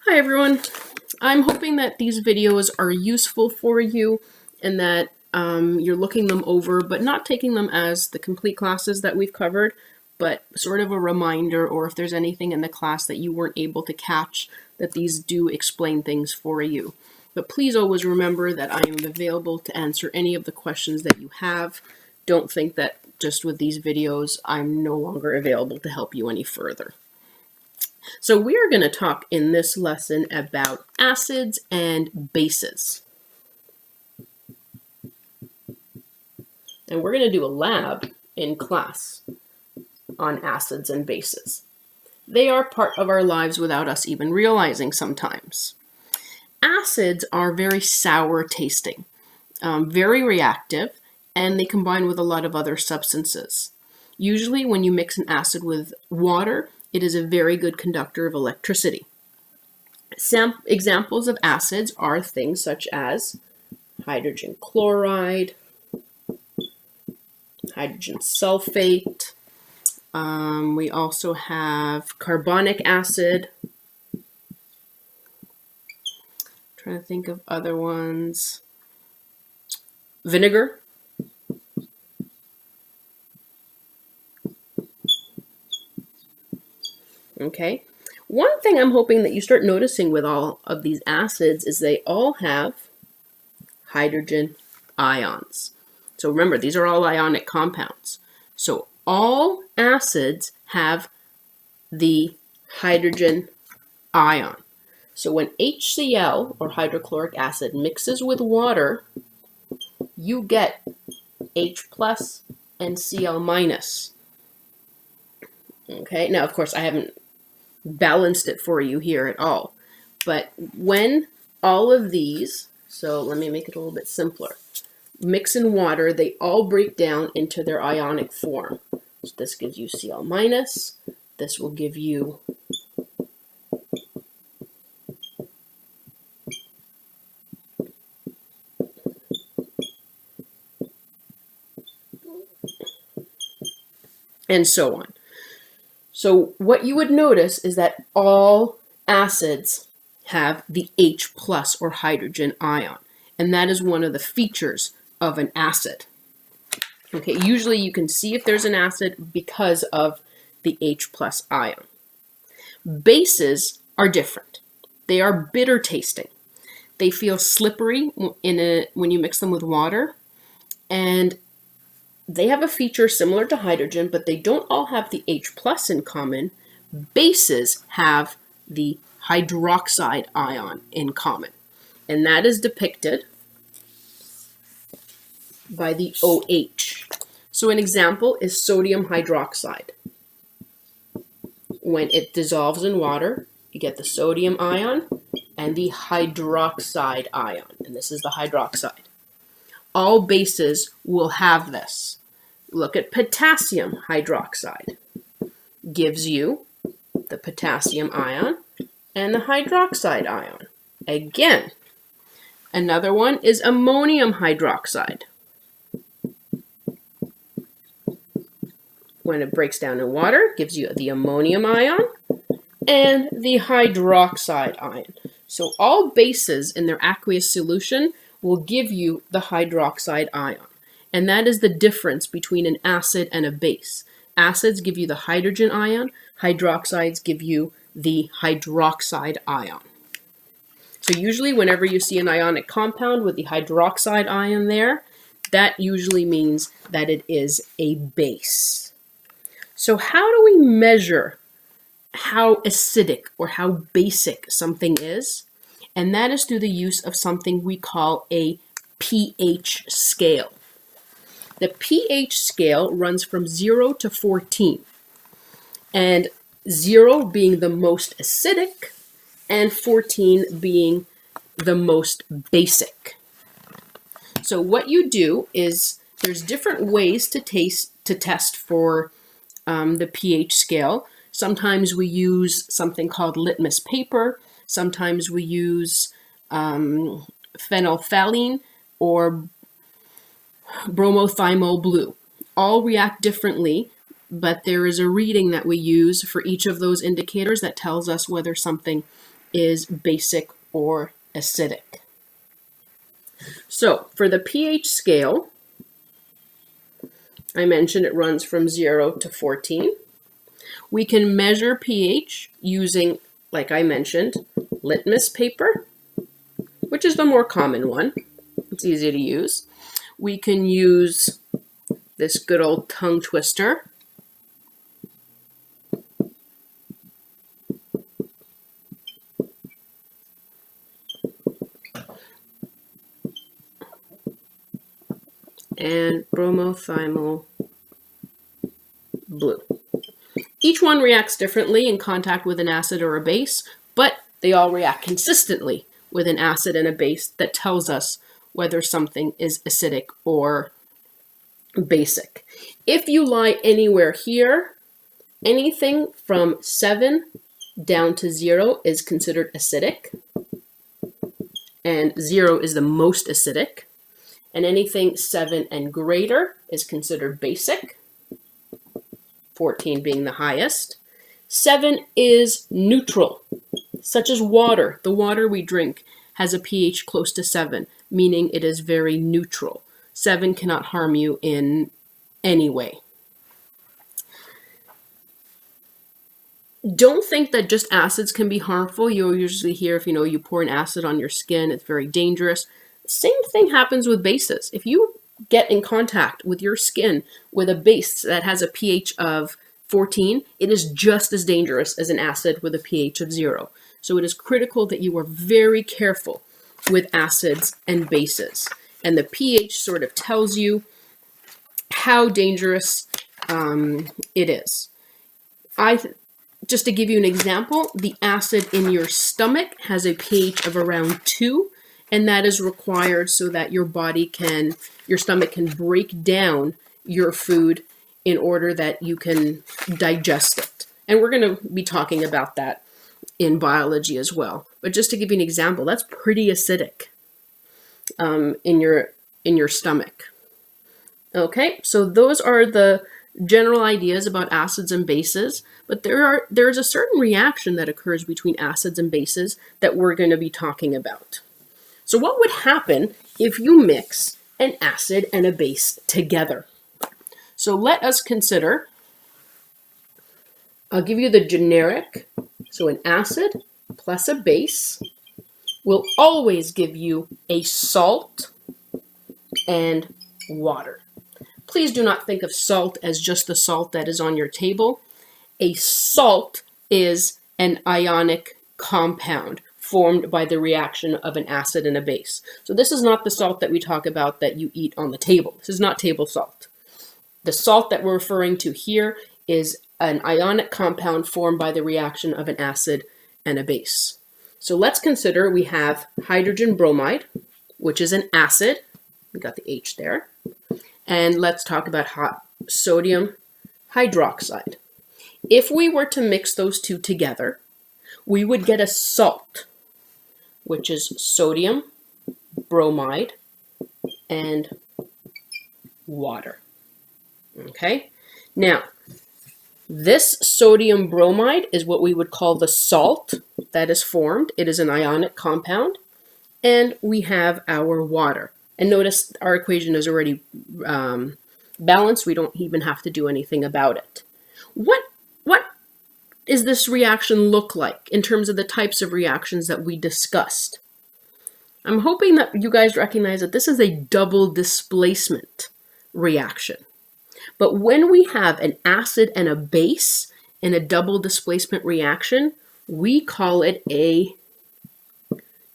Hi everyone. I'm hoping that these videos are useful for you and that you're looking them over but not taking them as the complete classes that we've covered, but sort of a reminder, or if there's anything in the class that you weren't able to catch, that these do explain things for you. But please always remember that I am available to answer any of the questions that you have. Don't think that just with these videos I'm no longer available to help you any further. So we are going to talk in this lesson about acids and bases. And we're going to do a lab in class on acids and bases. They are part of our lives without us even realizing sometimes. Acids are very sour tasting, very reactive, and they combine with a lot of other substances. Usually when you mix an acid with water, it is a very good conductor of electricity. Some examples of acids are things such as hydrogen chloride, hydrogen sulfate. We also have carbonic acid. I'm trying to think of other ones. Vinegar. Okay. One thing I'm hoping that you start noticing with all of these acids is they all have hydrogen ions. So remember, these are all ionic compounds. So all acids have the hydrogen ion. So when HCl, or hydrochloric acid, mixes with water, you get H plus and Cl minus. Okay, now of course I haven't balanced it for you here at all, but when all of these, so let me make it a little bit simpler, mix in water, they all break down into their ionic form. So this gives you Cl minus, this will give you and so on. So what you would notice is that all acids have the H plus, or hydrogen ion, and that is one of the features of an acid. Okay, usually you can see if there's an acid because of the H plus ion. Bases are different. They are bitter tasting. They feel slippery when you mix them with water, and they have a feature similar to hydrogen, but they don't all have the H plus in common. Bases have the hydroxide ion in common, and that is depicted by the OH. So an example is sodium hydroxide. When it dissolves in water, you get the sodium ion and the hydroxide ion, and this is the hydroxide. All bases will have this. Look at potassium hydroxide. Gives you the potassium ion and the hydroxide ion. Again, another one is ammonium hydroxide. When it breaks down in water, gives you the ammonium ion and the hydroxide ion. So all bases in their aqueous solution will give you the hydroxide ion. And that is the difference between an acid and a base. Acids give you the hydrogen ion, hydroxides give you the hydroxide ion. So usually whenever you see an ionic compound with the hydroxide ion there, that usually means that it is a base. So how do we measure how acidic or how basic something is? And that is through the use of something we call a pH scale. The pH scale runs from 0 to 14, and 0 being the most acidic and 14 being the most basic. So what you do is there's different ways to test for the pH scale. Sometimes we use something called litmus paper. Sometimes we use phenolphthalein or bromothymol blue. All react differently, but there is a reading that we use for each of those indicators that tells us whether something is basic or acidic. So for the pH scale, I mentioned it runs from 0 to 14. We can measure pH using, like I mentioned, litmus paper, which is the more common one. It's easy to use. We can use this good old tongue twister. And bromothymol blue. Each one reacts differently in contact with an acid or a base, but they all react consistently with an acid and a base that tells us whether something is acidic or basic. If you lie anywhere here, anything from 7 down to 0 is considered acidic, and 0 is the most acidic, and anything 7 and greater is considered basic, 14 being the highest. 7 is neutral, such as water. The water we drink has a pH close to 7, meaning it is very neutral. 7 cannot harm you in any way. Don't think that just acids can be harmful. You'll usually hear if you pour an acid on your skin, it's very dangerous. Same thing happens with bases. If you get in contact with your skin with a base that has a pH of 14, it is just as dangerous as an acid with a pH of 0. So it is critical that you are very careful with acids and bases. And the pH sort of tells you how dangerous it is. Just to give you an example, the acid in your stomach has a pH of around 2, and that is required so that your stomach can break down your food in order that you can digest it. And we're going to be talking about that in biology as well. But just to give you an example, that's pretty acidic in your stomach. Okay, so those are the general ideas about acids and bases, but there's a certain reaction that occurs between acids and bases that we're going to be talking about. So what would happen if you mix an acid and a base together? So let us consider, I'll give you the generic, so an acid plus a base will always give you a salt and water. Please do not think of salt as just the salt that is on your table. A salt is an ionic compound formed by the reaction of an acid and a base. So this is not the salt that we talk about that you eat on the table. This is not table salt. The salt that we're referring to here is an ionic compound formed by the reaction of an acid and a base. So let's consider we have hydrogen bromide, which is an acid. We got the H there. And let's talk about sodium hydroxide. If we were to mix those two together, we would get a salt, which is sodium, bromide, and water. Okay? Now, this sodium bromide is what we would call the salt that is formed. It is an ionic compound. And we have our water. And notice our equation is already balanced. We don't even have to do anything about it. What does this reaction look like in terms of the types of reactions that we discussed? I'm hoping that you guys recognize that this is a double displacement reaction. But when we have an acid and a base in a double displacement reaction, we call it a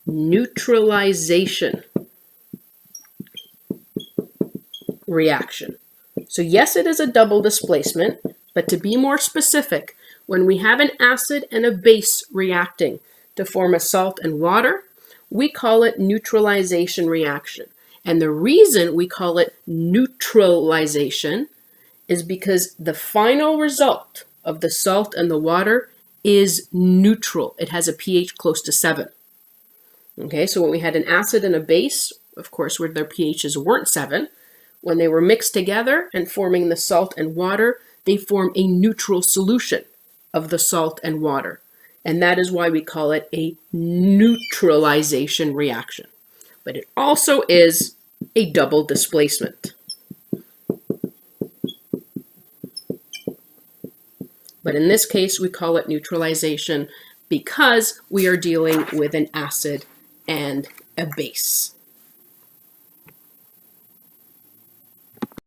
neutralization reaction. So yes, it is a double displacement, but to be more specific, when we have an acid and a base reacting to form a salt and water, we call it neutralization reaction. And the reason we call it neutralization is because the final result of the salt and the water is neutral. It has a pH close to 7. Okay, so when we had an acid and a base, of course, where their pHs weren't 7, when they were mixed together and forming the salt and water, they form a neutral solution of the salt and water. And that is why we call it a neutralization reaction. But it also is a double displacement. But in this case, we call it neutralization because we are dealing with an acid and a base.